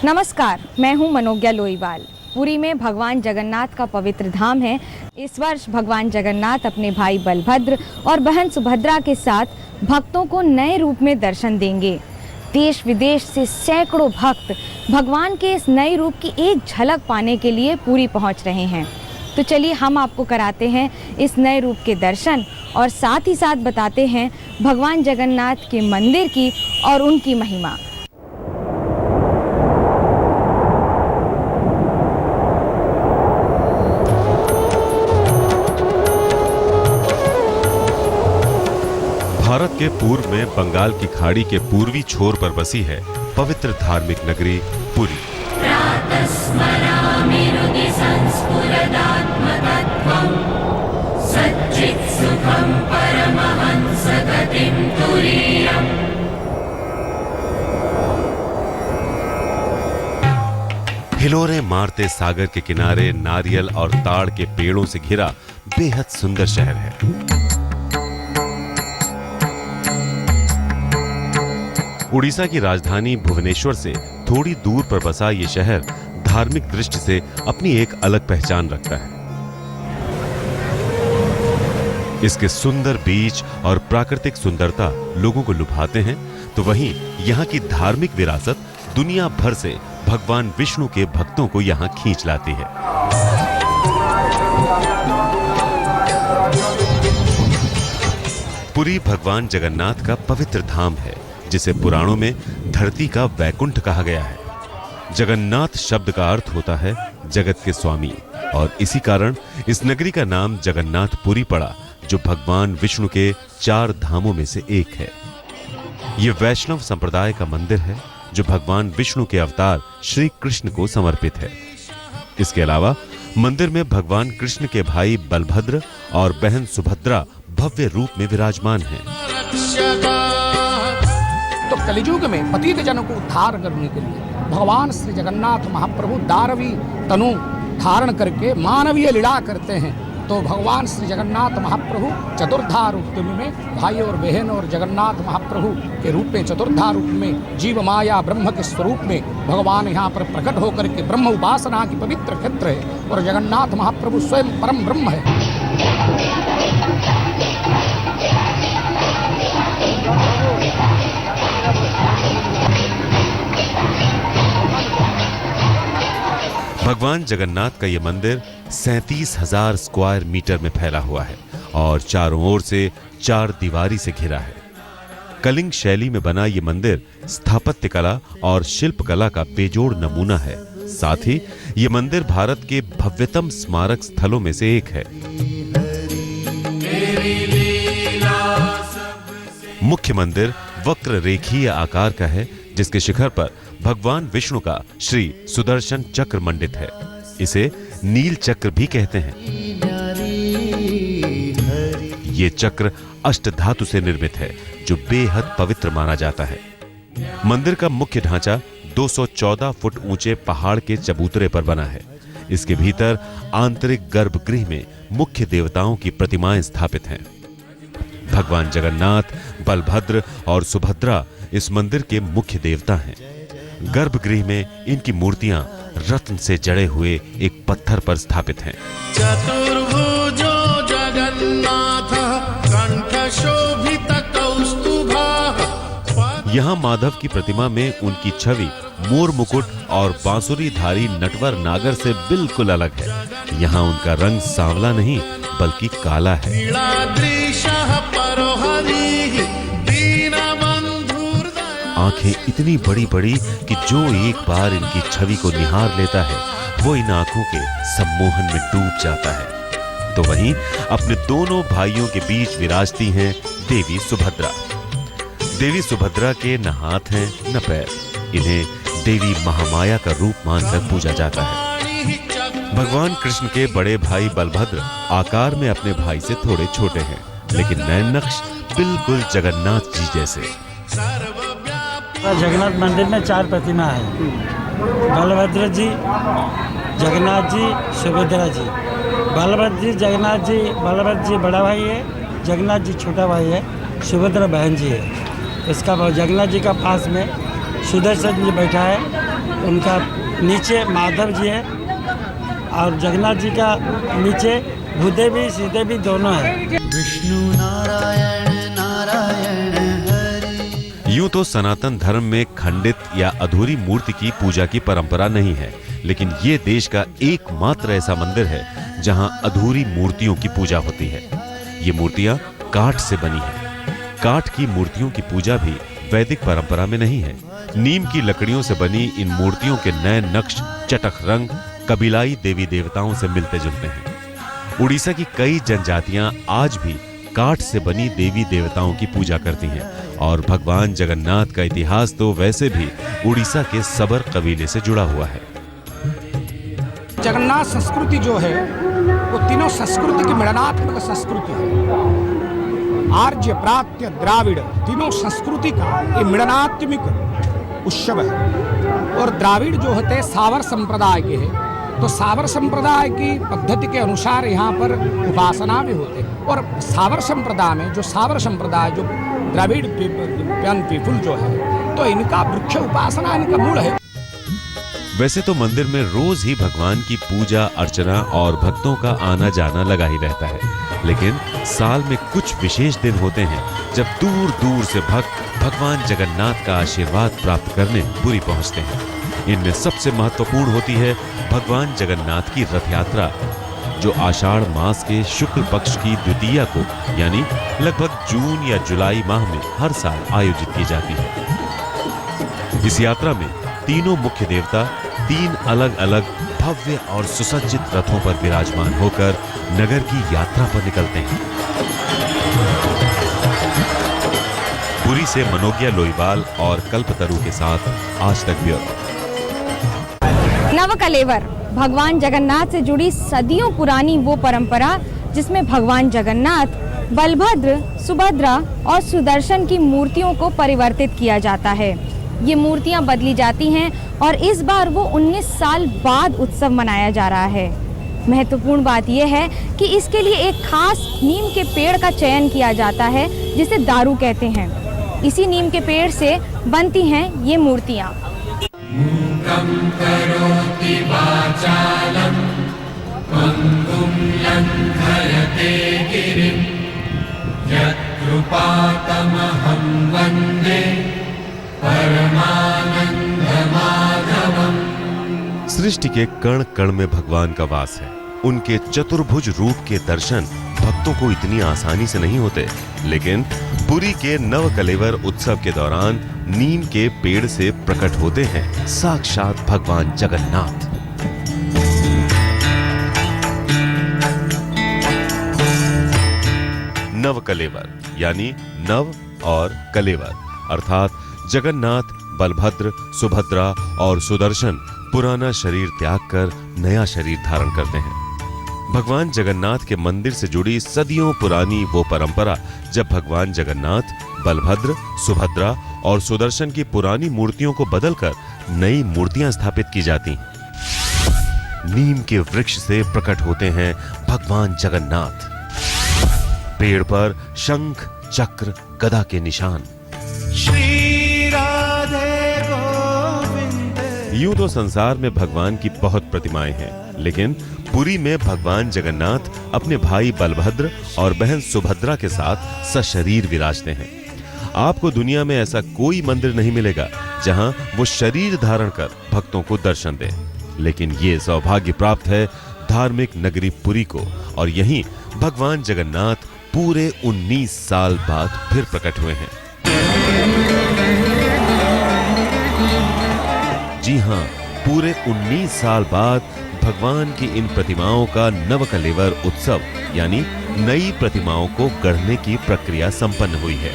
नमस्कार, मैं हूं मनोज्ञा लोईवाल। पुरी में भगवान जगन्नाथ का पवित्र धाम है। इस वर्ष भगवान जगन्नाथ अपने भाई बलभद्र और बहन सुभद्रा के साथ भक्तों को नए रूप में दर्शन देंगे। देश विदेश से सैकड़ों भक्त भगवान के इस नए रूप की एक झलक पाने के लिए पुरी पहुंच रहे हैं। तो चलिए हम आपको कराते हैं इस नए रूप के दर्शन और साथ ही साथ बताते हैं भगवान जगन्नाथ के मंदिर की और उनकी महिमा। भारत के पूर्व में बंगाल की खाड़ी के पूर्वी छोर पर बसी है पवित्र धार्मिक नगरी पुरी। हिलोरे मारते सागर के किनारे नारियल और ताड़ के पेड़ों से घिरा बेहद सुंदर शहर है। उड़ीसा की राजधानी भुवनेश्वर से थोड़ी दूर पर बसा ये शहर धार्मिक दृष्टि से अपनी एक अलग पहचान रखता है। इसके सुंदर बीच और प्राकृतिक सुंदरता लोगों को लुभाते हैं, तो वहीं यहाँ की धार्मिक विरासत दुनिया भर से भगवान विष्णु के भक्तों को यहाँ खींच लाती है। पुरी भगवान जगन्नाथ का पवित्र धाम है, जिसे पुराणों में धरती का वैकुंठ कहा गया है। जगन्नाथ शब्द का अर्थ होता है जगत के स्वामी, और इसी कारण इस नगरी का नाम जगन्नाथपुरी पड़ा, जो भगवान विष्णु के 4 धामों में से एक है। यह वैष्णव संप्रदाय का मंदिर है, जो भगवान विष्णु के अवतार श्री कृष्ण को समर्पित है। इसके अलावा मंदिर में भगवान कृष्ण के भाई बलभद्र और बहन सुभद्रा भव्य रूप में विराजमान हैं। तो कलियुग में पतित जनों को उद्धार करने के लिए भगवान श्री जगन्नाथ महाप्रभु दारवी तनु धारण करके मानवीय लीला करते हैं। तो भगवान श्री जगन्नाथ महाप्रभु चतुर्धा रूप में भाई और बहन और जगन्नाथ महाप्रभु के रूप में चतुर्धा रूप में जीव माया ब्रह्म के स्वरूप में भगवान यहाँ पर प्रकट होकर के ब्रह्म उपासना की पवित्र क्षेत्र है, और जगन्नाथ महाप्रभु स्वयं परम ब्रह्म है। भगवान जगन्नाथ का यह मंदिर 37,000 स्क्वायर मीटर में फैला हुआ है और चारों ओर से 4 दीवारी से घिरा है। कलिंग शैली में बना यह मंदिर स्थापत्य कला और शिल्प कला का बेजोड़ नमूना है। साथ ही यह मंदिर भारत के भव्यतम स्मारक स्थलों में से एक है। मुख्य मंदिर वक्र रेखीय आकार का है, जिसके शिखर पर भगवान विष्णु का श्री सुदर्शन चक्र मंडित है। इसे नील चक्र भी कहते हैं। ये चक्र अष्टधातु से निर्मित है, जो बेहद पवित्र माना जाता है। मंदिर का मुख्य ढांचा 214 फुट ऊंचे पहाड़ के चबूतरे पर बना है। इसके भीतर आंतरिक गर्भगृह में मुख्य देवताओं की प्रतिमाएं स्थापित हैं। भगवान जगन्नाथ, बलभद्र और सुभद्रा इस मंदिर के मुख्य देवता हैं। गर्भगृह में इनकी मूर्तियां रत्न से जड़े हुए एक पत्थर पर स्थापित हैं। चतुर्भुजो जगन्नाथ कंठ शोभित कौस्तुभः। यहाँ माधव की प्रतिमा में उनकी छवि मोर मुकुट और बांसुरीधारी नटवर नागर से बिल्कुल अलग है। यहाँ उनका रंग सांवला नहीं बल्कि काला है। आंखें इतनी बड़ी बड़ी कि जो एक बार इनकी छवि को निहार लेता है, वो इन आंखों के सम्मोहन में डूब जाता है। तो वहीं अपने दोनों भाइयों के बीच विराजती हैं देवी सुभद्रा। देवी सुभद्रा के न हाथ हैं न पैर। इन्हें देवी महामाया का रूप मानकर पूजा जाता है। भगवान कृष्ण के बड़े भाई बलभद्र आकार में अपने भाई से थोड़े छोटे हैं, लेकिन नयन नक्श बिल्कुल जगन्नाथ जी जैसे। जगन्नाथ मंदिर में 4 प्रतिमा है। बलभद्र जी, जगन्नाथ जी, सुभद्रा जी। बलभद्र जी बड़ा भाई है, जगन्नाथ जी छोटा भाई है, सुभद्रा बहन जी है। इसका जगन्नाथ जी का पास में सुदर्शन जी बैठा है उनका नीचे माधव जी है और जगन्नाथ जी का नीचे भूदेवी श्रीदेवी दोनों है। विष्णु नारायण नारायण हरि। यूं तो सनातन धर्म में खंडित या अधूरी मूर्ति की पूजा की परंपरा नहीं है, लेकिन ये देश का एकमात्र ऐसा मंदिर है जहां अधूरी मूर्तियों की पूजा होती है। ये मूर्तियां काठ से बनी हैं। काठ की मूर्तियों की पूजा भी वैदिक परंपरा में नहीं है। नीम की लकड़ियों से बनी इन मूर्तियों के नए नक्श, चटक रंग कबीलाई देवी देवताओं से मिलते जुलते हैं। उड़ीसा की कई जनजातियां आज भी काठ से बनी देवी देवताओं की पूजा करती हैं और भगवान जगन्नाथ का इतिहास तो वैसे भी उड़ीसा के सबर कबीले से जुड़ा हुआ है। जगन्नाथ संस्कृति जो है वो तीनों संस्कृति की मिलनात्मक संस्कृति है। आर्य, प्राच्य, द्राविड़ तीनों संस्कृति का ये मिलनात्मक उत्सव है। और द्राविड़ जो होते हैं सावर संप्रदाय के हैं, तो सावर संप्रदाय की पद्धति के अनुसार यहाँ पर उपासना भी होते हैं। और सावर संप्रदाय में जो सावर संप्रदाय जो द्राविड़ पीपुल जो है, तो इनका वृक्ष उपासना इनका मूल है। वैसे तो मंदिर में रोज ही भगवान की पूजा अर्चना और भक्तों का आना जाना लगा ही रहता है, लेकिन साल में कुछ विशेष दिन होते हैं जब दूर दूर से भक्त भगवान जगन्नाथ का आशीर्वाद प्राप्त करने पुरी पहुंचते हैं। इनमें सबसे महत्वपूर्ण होती है भगवान जगन्नाथ की रथ यात्रा, जो आषाढ़ मास के शुक्ल पक्ष की द्वितीया को यानी लगभग जून या जुलाई माह में हर साल आयोजित की जाती है। इस यात्रा में तीनों मुख्य देवता 3 अलग अलग भव्य और सुसज्जित रथों पर विराजमान होकर नगर की यात्रा पर निकलते हैं। पुरी से मनोज्ञा लोईवाल और कल्पतरु के साथ आज तक ब्यूरो। नवकलेवर भगवान जगन्नाथ से जुड़ी सदियों पुरानी वो परंपरा जिसमें भगवान जगन्नाथ, बलभद्र, सुभद्रा और सुदर्शन की मूर्तियों को परिवर्तित किया जाता है। ये मूर्तियां बदली जाती हैं और इस बार वो 19 साल बाद उत्सव मनाया जा रहा है। महत्वपूर्ण बात यह है कि इसके लिए एक खास नीम के पेड़ का चयन किया जाता है जिसे दारू कहते हैं। इसी नीम के पेड़ से बनती हैं ये मूर्तियां। सृष्टि के कण कण में भगवान का वास है। उनके चतुर्भुज रूप के दर्शन भक्तों को इतनी आसानी से नहीं होते, लेकिन पुरी के नवकलेवर उत्सव के दौरान नीम के पेड़ से प्रकट होते हैं साक्षात भगवान जगन्नाथ। नवकलेवर यानी नव और कलेवर अर्थात जगन्नाथ, बलभद्र, सुभद्रा और सुदर्शन पुराना शरीर त्याग कर नया शरीर धारण करते हैं। भगवान जगन्नाथ के मंदिर से जुड़ी सदियों पुरानी वो परंपरा जब भगवान जगन्नाथ, बलभद्र, सुभद्रा और सुदर्शन की पुरानी मूर्तियों को बदलकर नई मूर्तियां स्थापित की जाती। नीम के वृक्ष से प्रकट होते हैं भगवान जगन्नाथ। पेड़ पर शंख, चक्र, गदा के निशान। श्री राधे गोविंद। यूं तो संसार में भगवान की बहुत प्रतिमाएं हैं, लेकिन पुरी में भगवान जगन्नाथ अपने भाई बलभद्र और बहन सुभद्रा के साथ सशरीर विराजते हैं। आपको दुनिया में ऐसा कोई मंदिर नहीं मिलेगा जहां वो शरीर धारण कर भक्तों को दर्शन दें, लेकिन ये सौभाग्य प्राप्त है धार्मिक नगरी पुरी को, और यहीं भगवान जगन्नाथ पूरे 19 साल बाद फिर प्रकट हुए हैं। जी हां, पूरे 19 साल बाद भगवान की इन प्रतिमाओं का नवकलेवर उत्सव यानी नई प्रतिमाओं को गढ़ने की प्रक्रिया संपन्न हुई है।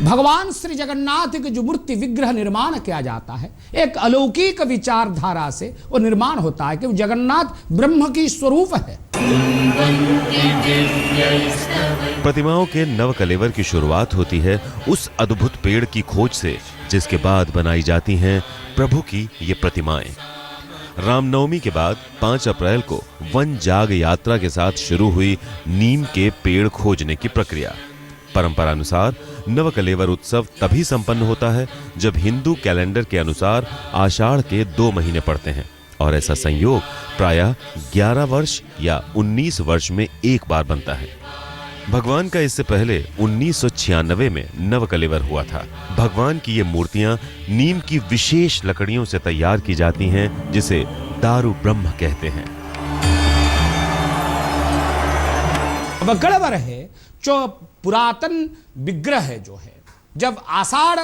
भगवान श्री जगन्नाथ की जो मूर्ति विग्रह निर्माण किया जाता है, एक अलौकिक विचारधारा से वो निर्माण होता है कि जगन्नाथ ब्रह्म की स्वरूप है। प्रतिमाओं के नवकलेवर की शुरुआत होती है उस अद्भुत पेड़ की खोज से, जिसके बाद बनाई जाती हैं प्रभु की ये प्रतिमाएं। रामनवमी के बाद 5 अप्रैल को वन जाग यात्रा के साथ शुरू हुई नीम के पेड़ खोजने की प्रक्रिया। परंपरानुसार नवकलेवर उत्सव तभी संपन्न होता है जब हिंदू कैलेंडर के अनुसार आषाढ़ के 2 महीने पड़ते हैं और ऐसा संयोग प्रायः 11 वर्ष या 19 वर्ष में एक बार बनता है। भगवान का इससे पहले 1996 में नवकलेवर हुआ था। भगवान की ये मूर्तियां नीम की विशेष लकड़ियों से तैयार की जाती हैं जिसे दारु ब्रह्म कहते हैं। नवकलेवर है जो पुरातन विग्रह है, जो है जब आषाढ़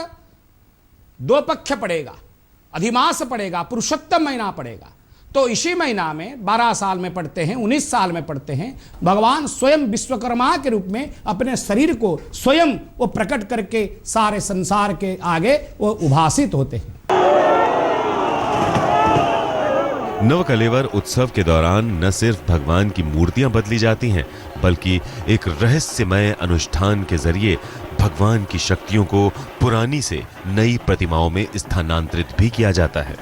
2 पक्ष पड़ेगा, अधिमास पड़ेगा, पुरुषोत्तम महीना पड़ेगा, तो इसी महीना में 12 साल में पढ़ते हैं, 19 साल में पढ़ते हैं, भगवान स्वयं विश्वकर्मा के रूप में अपने शरीर को स्वयं वो प्रकट करके सारे संसार के आगे वो उभासित होते हैं। नवकलेवर उत्सव के दौरान न सिर्फ भगवान की मूर्तियां बदली जाती हैं, बल्कि एक रहस्यमय अनुष्ठान के जरिए भगवान की शक्तियों को पुरानी से नई प्रतिमाओं में स्थानांतरित भी किया जाता है।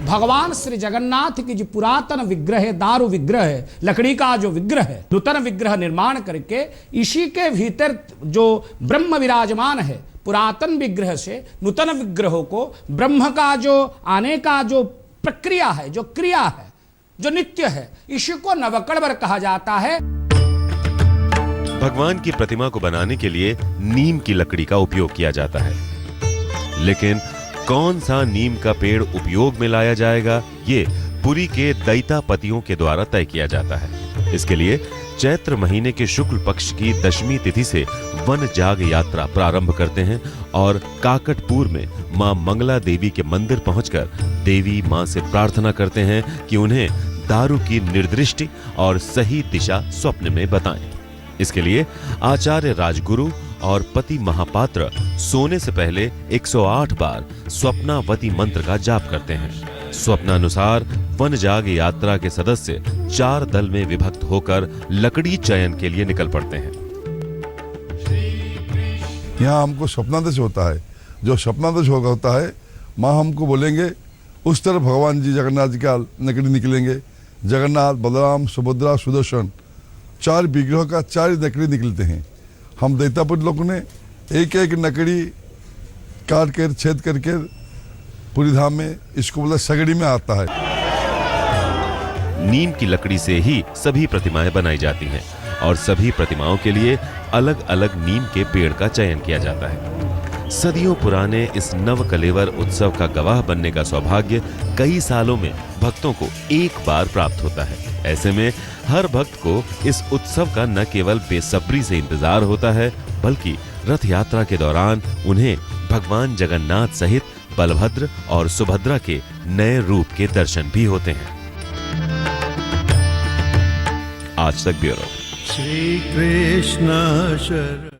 भगवान श्री जगन्नाथ की जो पुरातन विग्रह है, दारु विग्रह है, लकड़ी का जो विग्रह है, नूतन विग्रह निर्माण करके इसी के भीतर जो ब्रह्म विराजमान है, पुरातन विग्रह से नूतन विग्रहों को ब्रह्म का जो आने का जो प्रक्रिया है, जो क्रिया है, जो नित्य है, इसी को नवकलेवर कहा जाता है। भगवान की प्रतिमा को बनाने के लिए नीम की लकड़ी का उपयोग किया जाता है, लेकिन कौन सा नीम का पेड़ उपयोग में लाया जाएगा, ये पुरी के दैतापतियों के द्वारा तय किया जाता है। इसके लिए चैत्र महीने के शुक्ल पक्ष की दशमी तिथि से वन जाग यात्रा प्रारंभ करते हैं और काकटपुर में मां मंगला देवी के मंदिर पहुंचकर देवी मां से प्रार्थना करते हैं कि उन्हें दारु की निर्दृष्टि और सही दिशा स्वप्न में बताएं। इसके लिए आचार्य राजगुरु और पति महापात्र सोने से पहले 108 बार स्वप्नावती मंत्र का जाप करते हैं। स्वप्नानुसार वन जाग यात्रा के सदस्य 4 दल में विभक्त होकर लकड़ी चयन के लिए निकल पड़ते हैं। यहाँ हमको स्वप्नादेश होता है, जो स्वप्नादेश होता है माँ हमको बोलेंगे उस तरफ भगवान जी जगन्नाथ जी का लकड़ी निकलेंगे। जगन्नाथ, बलराम, सुभद्रा, सुदर्शन 4 विग्रह का 4 लकड़ी निकलते हैं। हम दैतापुर लोगों ने एक एक लकड़ी काट कर छेद करके पूरी धाम में इसको बोला सगड़ी में आता है। नीम की लकड़ी से ही सभी प्रतिमाएं बनाई जाती हैं और सभी प्रतिमाओं के लिए अलग अलग नीम के पेड़ का चयन किया जाता है। सदियों पुराने इस नवकलेवर उत्सव का गवाह बनने का सौभाग्य कई सालों में भक्तों को एक बार प्राप्त होता है। ऐसे में हर भक्त को इस उत्सव का न केवल बेसब्री से इंतजार होता है, बल्कि रथ यात्रा के दौरान उन्हें भगवान जगन्नाथ सहित बलभद्र और सुभद्रा के नए रूप के दर्शन भी होते हैं। आज तक ब्यूरो। श्री कृष्ण शरण।